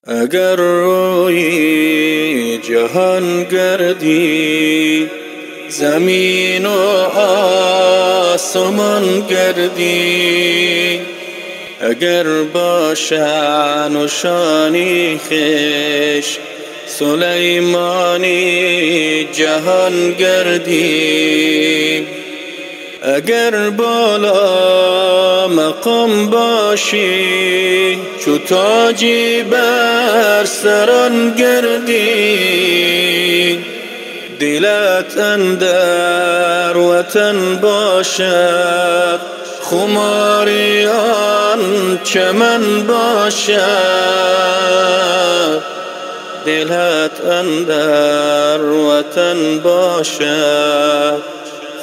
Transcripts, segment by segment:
اگر روی جهان گردی، زمین و آسمان گردی، اگر با شأن و شانی خویش سلیمانی جهان گردی، اگر بالا مقام باشی چو تاجی بر سران گردی، دلت اندر وطن باشد خماری آن چمن باشد، دلت اندر وطن باشد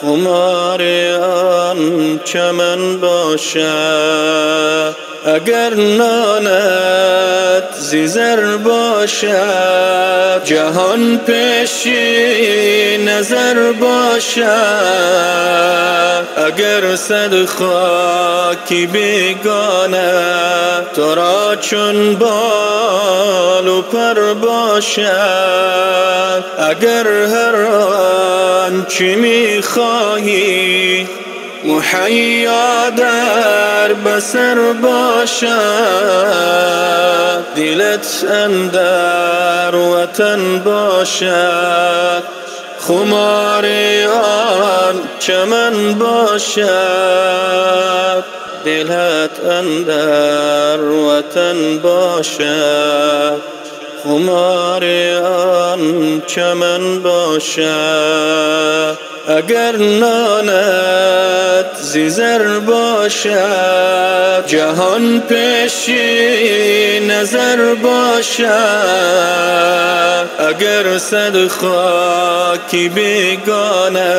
خمار آن چمن باشد، اگر نانت زر باشد جهان پیشی نظر باشد، اگر صد خاکی بیگانه تو را چون بال و پر باشد، اگر هر آنچه میخواهی مهیا در بسر باشد، دلت اندر وطن باشد خمار آن چمن باشد، دلت اندر وطن باشد خمار آن چمن باشد، اگر نانت زر باشد جهان پیشی نظر باشد، اگر صد خاکی بیگانه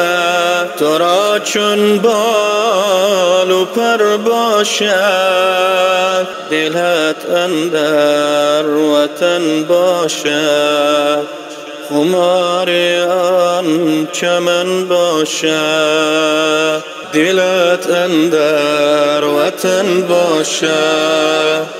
تو را چون بال و پر باشد، دلت اندر وطن باشد خمار آن چمن باشد، دلت اندر وطن باشد.